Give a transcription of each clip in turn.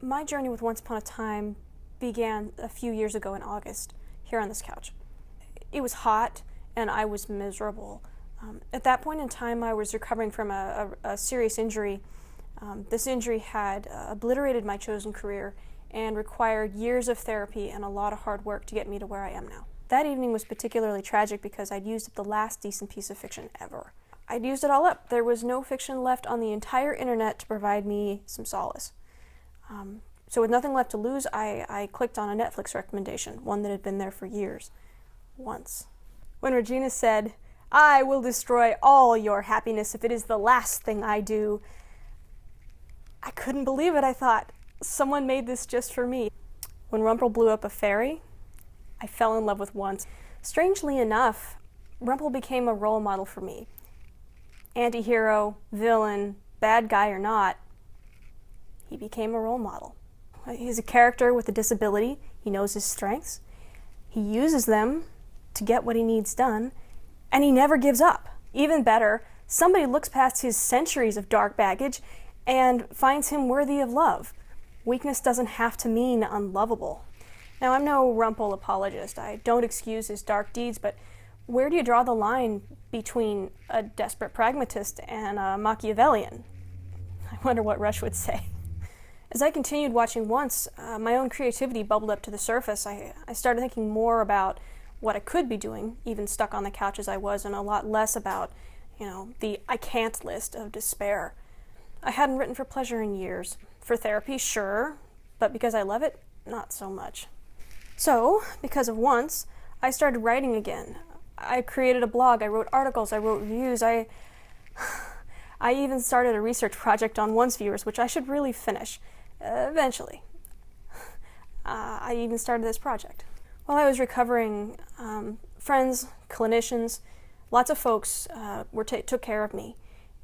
My journey with Once Upon a Time began a few years ago in August, here on this couch. It was hot, and I was miserable. At that point in time, I was recovering from a serious injury. This injury had obliterated my chosen career and required years of therapy and a lot of hard work to get me to where I am now. That evening was particularly tragic because I'd used up the last decent piece of fiction ever. I'd used it all up. There was no fiction left on the entire internet to provide me some solace. So with nothing left to lose, I clicked on a Netflix recommendation, one that had been there for years. Once. When Regina said, "I will destroy all your happiness if it is the last thing I do," I couldn't believe it. I thought, someone made this just for me. When Rumple blew up a fairy, I fell in love with Once. Strangely enough, Rumple became a role model for me. Anti-hero, villain, bad guy or not, he became a role model. He's a character with a disability. He knows his strengths. He uses them to get what he needs done, and he never gives up. Even better, somebody looks past his centuries of dark baggage and finds him worthy of love. Weakness doesn't have to mean unlovable. Now, I'm no Rumple apologist. I don't excuse his dark deeds, but where do you draw the line between a desperate pragmatist and a Machiavellian? I wonder what Rush would say. As I continued watching Once, my own creativity bubbled up to the surface. I started thinking more about what I could be doing, even stuck on the couch as I was, and a lot less about, the I can't list of despair. I hadn't written for pleasure in years. For therapy, sure, but because I love it, not so much. So, because of Once, I started writing again. I created a blog, I wrote articles, I wrote reviews, I even started a research project on Once viewers, which I should really finish, eventually. I even started this project. While I was recovering, friends, clinicians, lots of folks took care of me.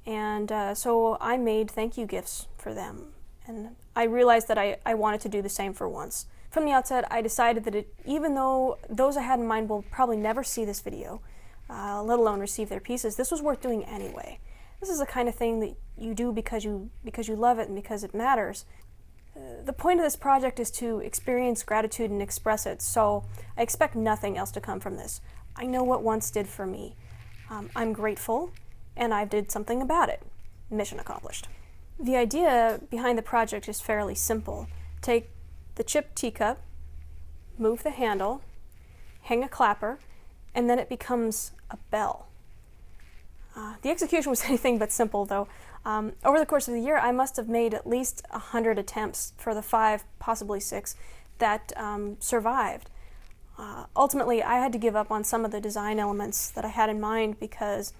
And so I made thank you gifts for them. And I realized that I wanted to do the same for Once. From the outset, I decided that even though those I had in mind will probably never see this video, let alone receive their pieces, this was worth doing anyway. This is the kind of thing that you do because you love it and because it matters. The point of this project is to experience gratitude and express it, so I expect nothing else to come from this. I know what Once did for me. I'm grateful, and I did something about it. Mission accomplished. The idea behind the project is fairly simple. Take the chipped teacup, move the handle, hang a clapper, and then it becomes a bell. The execution was anything but simple, though. Over the course of the year, I must have made at least 100 attempts for the 5, possibly 6, that survived. Ultimately, I had to give up on some of the design elements that I had in mind because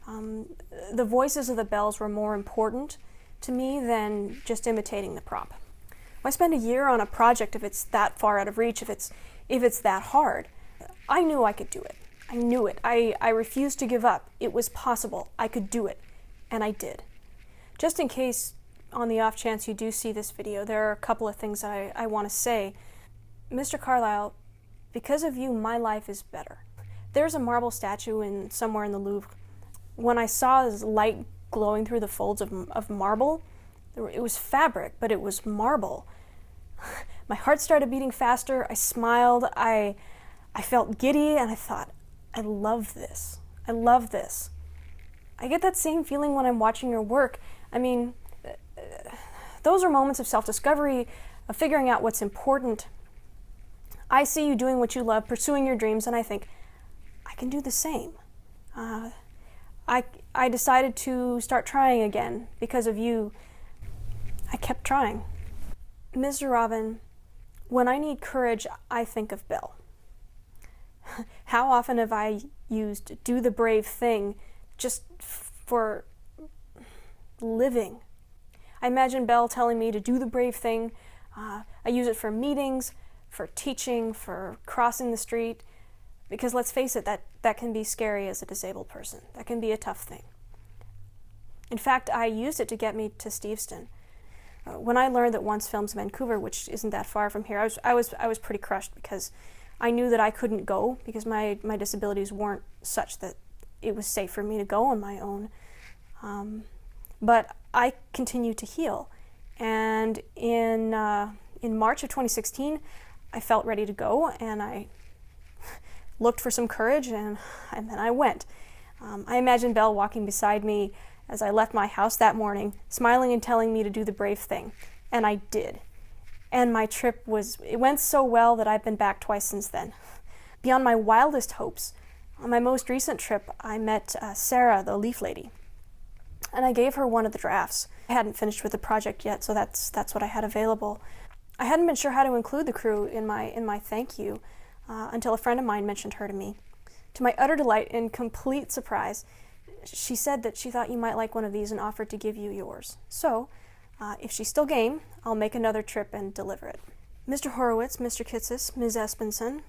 the voices of the bells were more important to me than just imitating the prop. Why spend a year on a project if it's that far out of reach, if it's that hard? I knew I could do it. I knew it. I refused to give up. It was possible. I could do it. And I did. Just in case, on the off chance you do see this video, there are a couple of things I want to say. Mr. Carlyle, because of you, my life is better. There's a marble statue somewhere in the Louvre. When I saw this light glowing through the folds of marble, it was fabric, but it was marble. My heart started beating faster. I smiled. I felt giddy, and I thought, I love this. I love this. I get that same feeling when I'm watching your work. I mean, those are moments of self-discovery, of figuring out what's important. I see you doing what you love, pursuing your dreams, and I think, I can do the same. I decided to start trying again because of you. I kept trying. Mr. Robin, when I need courage, I think of Belle. How often have I used do the brave thing just for living? I imagine Belle telling me to do the brave thing. I use it for meetings, for teaching, for crossing the street, because let's face it, that can be scary as a disabled person. That can be a tough thing. In fact, I used it to get me to Steveston. When I learned that Once films Vancouver, which isn't that far from here, I was pretty crushed because I knew that I couldn't go because my disabilities weren't such that it was safe for me to go on my own. But I continued to heal, And in March of 2016, I felt ready to go, and I looked for some courage, and then I went. I imagined Belle walking beside me as I left my house that morning, smiling and telling me to do the brave thing. And I did. And my trip went so well that I've been back twice since then. Beyond my wildest hopes, on my most recent trip, I met Sarah, the leaf lady. And I gave her one of the drafts. I hadn't finished with the project yet, so that's what I had available. I hadn't been sure how to include the crew in my thank you until a friend of mine mentioned her to me. To my utter delight and complete surprise, she said that she thought you might like one of these and offered to give you yours. So, if she's still game, I'll make another trip and deliver it. Mr. Horowitz, Mr. Kitsis, Ms. Espenson,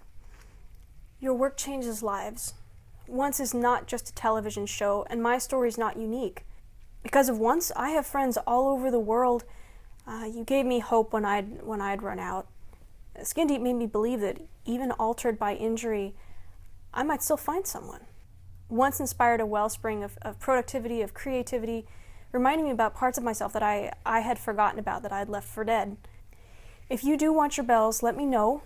your work changes lives. Once is not just a television show, and my story's not unique. Because of Once, I have friends all over the world. You gave me hope when I'd run out. Skin Deep made me believe that even altered by injury, I might still find someone. Once inspired a wellspring of productivity, of creativity, reminding me about parts of myself that I had forgotten about, that I'd left for dead. If you do want your bells, let me know.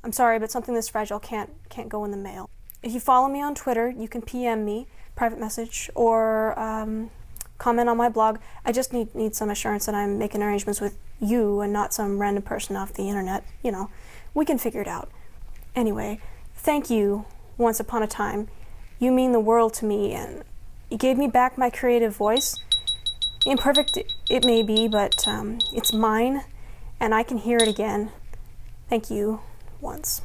I'm sorry, but something this fragile can't go in the mail. If you follow me on Twitter, you can PM me, private message, or comment on my blog. I just need some assurance that I'm making arrangements with you and not some random person off the internet. You know, we can figure it out. Anyway, thank you, Once Upon a Time. You mean the world to me, and you gave me back my creative voice. Imperfect it may be, but it's mine, and I can hear it again. Thank you, Once.